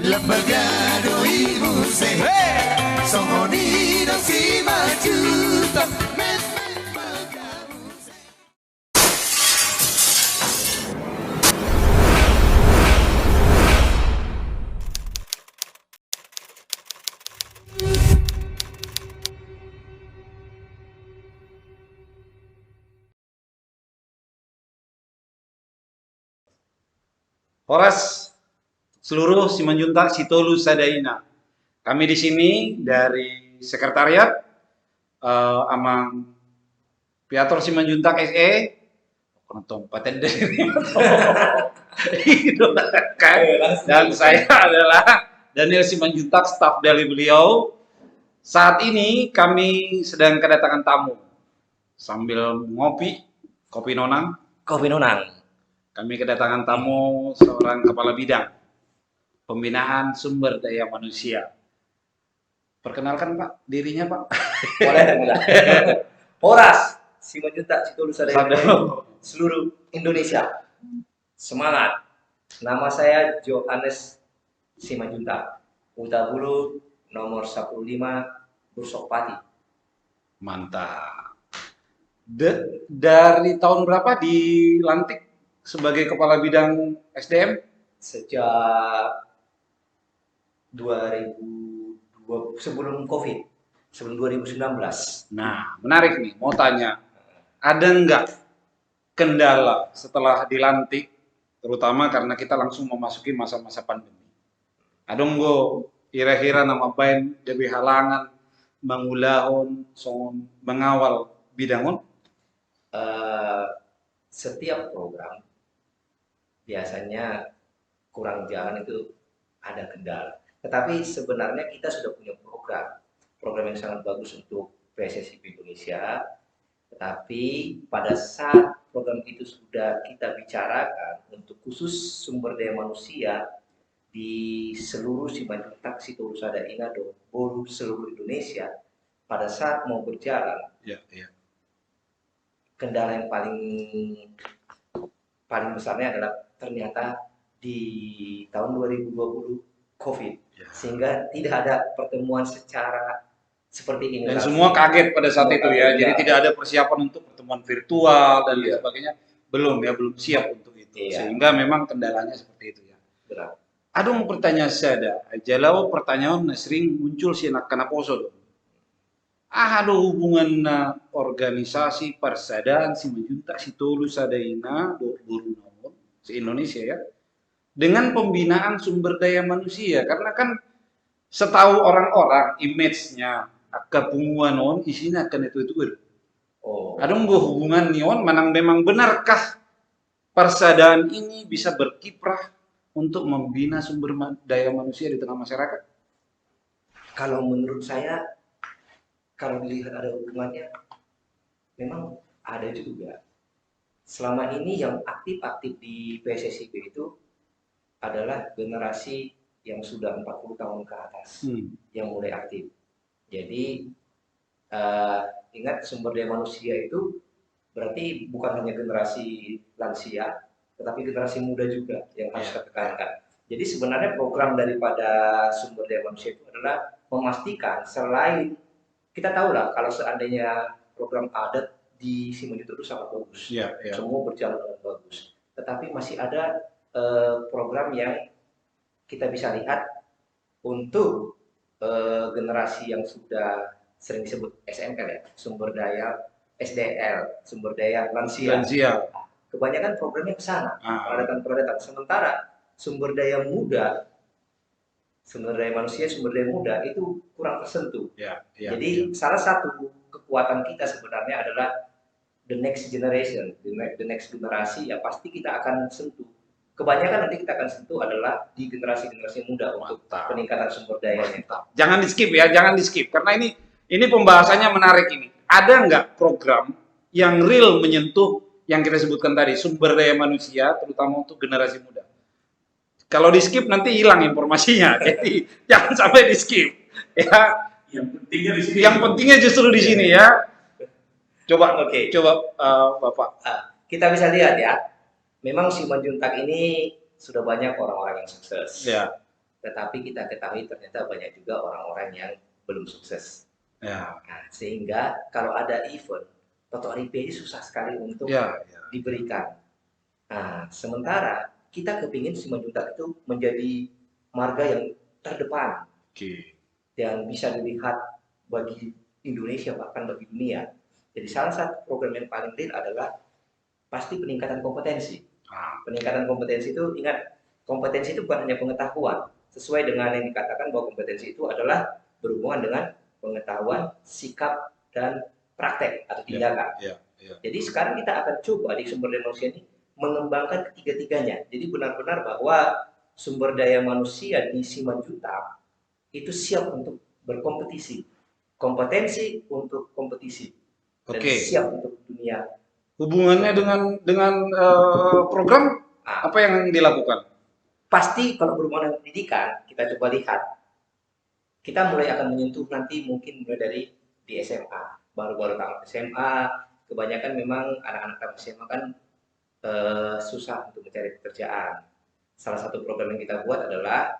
Lembaga doi muse Songoni no si majuta Horas seluruh Simanjuntak Sitolu Sadaina. Kami di sini dari sekretariat Amang Piator Simanjuntak SE penonton paten dari dan saya adalah Daniel Simanjuntak, staf dari beliau. Saat ini kami sedang kedatangan tamu sambil ngopi, kopi nonang. Kopi Nonang. Kami kedatangan tamu seorang kepala bidang pembinaan sumber daya manusia. Perkenalkan Pak, dirinya Pak. Boleh. Horas Simanjuntak Sitolu Sadaina seluruh Indonesia. Semangat. Nama saya Johannes Simanjuntak. Utabulu nomor 15 Bursokpati. Mantap. Dari tahun berapa dilantik sebagai kepala bidang SDM? Sejak 2020 sebelum Covid, sebelum 2019. Nah, menarik nih, mau tanya. Ada nggak kendala setelah dilantik, terutama karena kita langsung memasuki masa-masa pandemi? Ada nggak kira-kira nama baik dari halangan mengulahon, mengawal bidangun? Setiap program biasanya kurang jalan itu ada kendala. Tetapi sebenarnya kita sudah punya program yang sangat bagus untuk PSSI Indonesia. Tetapi pada saat program itu sudah kita bicarakan untuk khusus sumber daya manusia di seluruh Simanjuntak Sitolu Sadaina Boru seluruh Indonesia, pada saat mau berjalan, kendala yang paling besarnya adalah ternyata di tahun 2020 Covid, sehingga tidak ada pertemuan secara seperti ini. Dan semua kaget pada saat itu ya. Jadi tidak ada persiapan untuk pertemuan virtual dan lain sebagainya. Belum siap untuk itu. Sehingga memang kendalanya seperti itu ya. Benar. Aduh mau pertanyaan saya ada. Jalau pertanyaan sering muncul sih nak kena poso. Ada hubungan organisasi Persadahan Simanjuntak Sitolu Sadaina Boru se-Indonesia ya dengan pembinaan sumber daya manusia, karena kan setahu orang-orang image-nya kepunguan on isinya akan itu. Ada nggak hubungan nion manang memang benarkah Persadahan ini bisa berkiprah untuk membina sumber daya manusia di tengah masyarakat? Kalau menurut saya, kalau dilihat ada hubungannya, memang ada juga. Selama ini yang aktif di PSSIB itu adalah generasi yang sudah 40 tahun ke atas yang mulai aktif. Jadi ingat, sumber daya manusia itu berarti bukan hanya generasi lansia, tetapi generasi muda juga yang harus kita tekankan. Jadi sebenarnya program daripada sumber daya manusia itu adalah memastikan, selain kita tahu lah kalau seandainya program adat di Simanjuntak itu sangat bagus, semua berjalan dengan bagus. Tetapi masih ada program yang kita bisa lihat untuk generasi yang sudah sering disebut SML ya, sumber daya SDL, sumber daya lansia. Kebanyakan programnya ke sana, peradatan. Sementara sumber daya muda, sumber daya manusia, sumber daya muda itu kurang tersentuh. Jadi salah satu kekuatan kita sebenarnya adalah the next generation, the next generasi ya pasti kita akan sentuh. Kebanyakan nanti kita akan sentuh adalah di generasi muda untuk peningkatan sumber dayanya. Jangan di skip ya, jangan di skip karena ini pembahasannya menarik ini. Ada nggak program yang real menyentuh yang kita sebutkan tadi, sumber daya manusia terutama untuk generasi muda? Kalau di skip nanti hilang informasinya, jadi jangan sampai di skip. Ya, yang pentingnya justru di sini ya. Coba Bapak. Kita bisa lihat ya. Memang Simanjuntak ini sudah banyak orang-orang yang sukses. tetapi kita ketahui ternyata banyak juga orang-orang yang belum sukses. Ya, Nah, sehingga kalau ada event, Toto Aripi susah sekali untuk ya, ya. diberikan. Nah, sementara kita kepingin Simanjuntak itu menjadi marga yang terdepan Oke. yang bisa dilihat bagi Indonesia bahkan bagi dunia. Jadi salah satu program yang paling real adalah pasti peningkatan kompetensi. Ah, Peningkatan kompetensi itu, ingat, kompetensi itu bukan hanya pengetahuan. Sesuai dengan yang dikatakan bahwa kompetensi itu adalah berhubungan dengan pengetahuan, sikap, dan praktek atau tindakan. ya, ya. Jadi sekarang kita akan coba di sumber daya manusia ini mengembangkan ketiga-tiganya. Jadi benar-benar bahwa sumber daya manusia di Simanjuntak itu siap untuk berkompetisi. Kompetensi untuk kompetisi. Dan Oke. siap untuk dunia. Hubungannya dengan program Nah, apa yang dilakukan? pasti kalau berhubungan dengan pendidikan, kita coba lihat. Kita mulai akan menyentuh nanti mungkin mulai dari di SMA. Baru-baru tamat SMA, kebanyakan memang anak-anak tamat SMA kan susah untuk mencari pekerjaan. Salah satu program yang kita buat adalah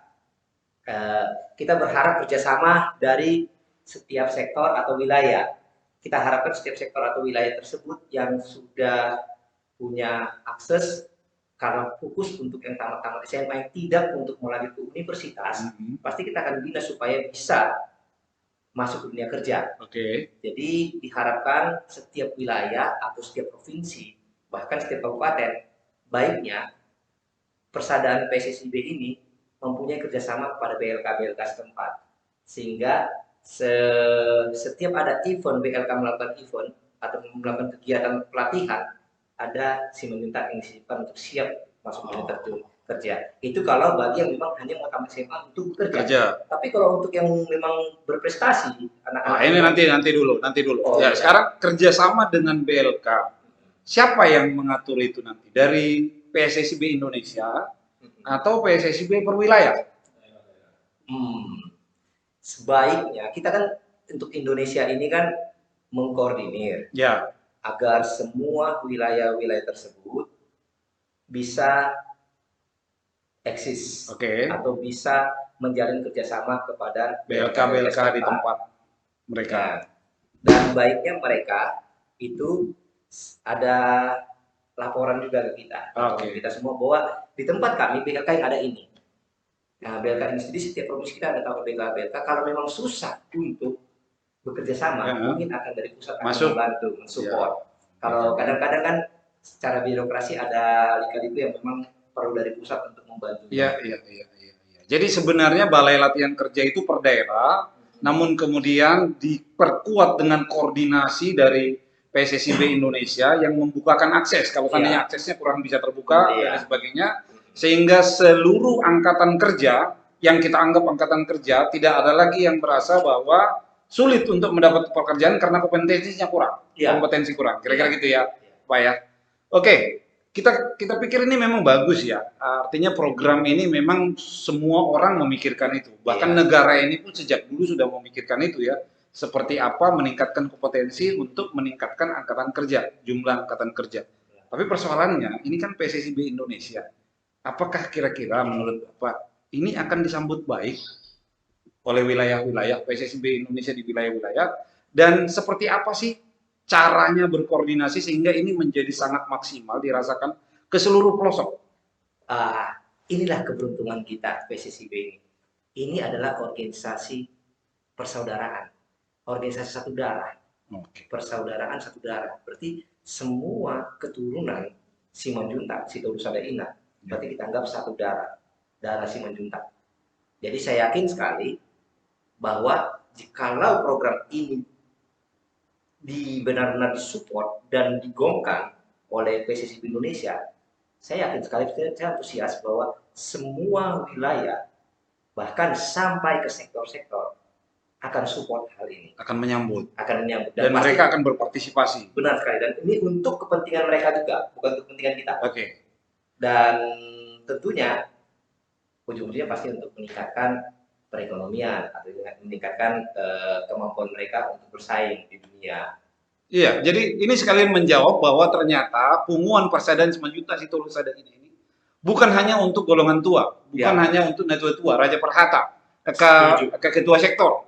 kita berharap kerjasama dari setiap sektor atau wilayah. Kita harapkan setiap sektor atau wilayah tersebut yang sudah punya akses, karena fokus untuk yang tamat-tamat SMA yang tidak untuk melanjut ke universitas, pasti kita akan bina supaya bisa masuk ke dunia kerja. Oke. Jadi diharapkan setiap wilayah atau setiap provinsi, bahkan setiap kabupaten, baiknya persadaan PSSIB ini mempunyai kerjasama kepada BLK setempat, sehingga setiap ada event BLK melakukan event atau melakukan kegiatan pelatihan, ada Simanjuntak yang disimpan untuk siap masuk dunia kerja. Itu kalau bagi yang memang hanya mau tamat SMA untuk bekerja. Tapi kalau untuk yang memang berprestasi, anak-anak ini nanti dulu. Oh, ya, ya. sekarang kerjasama dengan BLK. Siapa yang mengatur itu nanti? Dari PSSIB Indonesia atau PSSIB per wilayah? Sebaiknya kita kan untuk Indonesia ini kan mengkoordinir. Ya. Agar semua wilayah-wilayah tersebut bisa eksis. Oke. Atau bisa menjalin kerjasama kepada BLK di tempat mereka. Dan baiknya mereka itu ada laporan juga ke kita, kita semua bahwa di tempat kami BLK yang ada ini. Nah, BLK ini sendiri setiap provinsi kita ada tahu BLK. Kalau memang susah untuk bekerja sama, mungin akan dari pusat akan membantu, mensupport. Kalau kadang-kadang kan secara birokrasi ada lika-liku yang memang perlu dari pusat untuk membantu. Iya. Jadi sebenarnya balai latihan kerja itu per daerah, namun kemudian diperkuat dengan koordinasi dari PSSIB Indonesia yang membukakan akses. Kalau seandainya aksesnya kurang bisa terbuka dan sebagainya, sehingga seluruh angkatan kerja yang kita anggap angkatan kerja tidak ada lagi yang merasa bahwa sulit untuk mendapat pekerjaan karena kompetensinya kurang, kompetensi kurang. Kira-kira gitu ya, Pak ya. Oke. Kita pikir ini memang bagus ya, artinya program ini memang semua orang memikirkan itu, bahkan negara ini pun sejak dulu sudah memikirkan itu ya, seperti apa meningkatkan kompetensi untuk meningkatkan angkatan kerja, jumlah angkatan kerja. Tapi persoalannya ini kan PSSIB Indonesia, apakah kira-kira menurut Bapak ini akan disambut baik oleh wilayah-wilayah PSSIB Indonesia di wilayah-wilayah, dan seperti apa sih caranya berkoordinasi sehingga ini menjadi sangat maksimal dirasakan ke seluruh pelosok? Inilah keberuntungan kita PSSIB ini. Ini adalah organisasi persaudaraan, organisasi satu darah, persaudaraan satu darah. Berarti semua keturunan Simanjuntak, Sitolusada Ina, berarti kita anggap satu darah, darah Simanjuntak. Jadi saya yakin sekali bahwa jikalau program ini benar-benar disupport dan digongkan oleh PSSIB Indonesia, saya yakin sekali, saya antusias bahwa semua wilayah, bahkan sampai ke sektor-sektor, akan support hal ini. Akan menyambut. Dan mereka akan berpartisipasi. Benar sekali, dan ini untuk kepentingan mereka juga, bukan untuk kepentingan kita. Oke. Dan tentunya, ujung-ujungnya pasti untuk meningkatkan perekonomian atau meningkatkan kemampuan mereka untuk bersaing di dunia. Iya, jadi ini sekalian menjawab bahwa ternyata Punguan Persaudaraan Simanjuntak Sitolusada ini bukan hanya untuk golongan tua, bukan hanya untuk tua-tua, Raja Perhata, ke ketua sektor,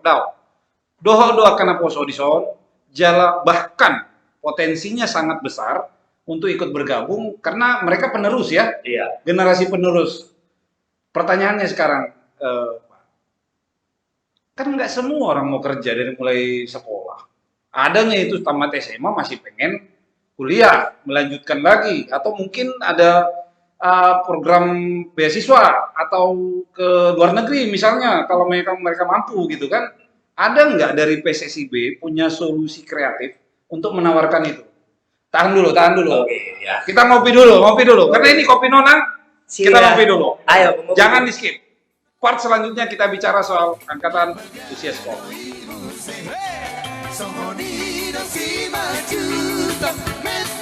doa karena poso di son, jala bahkan potensinya sangat besar untuk ikut bergabung karena mereka penerus ya, generasi penerus. Pertanyaannya sekarang, kan nggak semua orang mau kerja dari mulai sekolah. Adanya itu tamat SMA masih pengen kuliah, melanjutkan lagi, atau mungkin ada program beasiswa atau ke luar negeri misalnya kalau mereka mampu gitu kan. Ada nggak dari PSSIB punya solusi kreatif untuk menawarkan itu? Tahan dulu. Oke, ya. Kita ngopi dulu. Karena ini kopi nona, kita ngopi dulu. Ayo, jangan di skip. Part selanjutnya kita bicara soal angkatan usia sekolah. Son unidos y más juntos.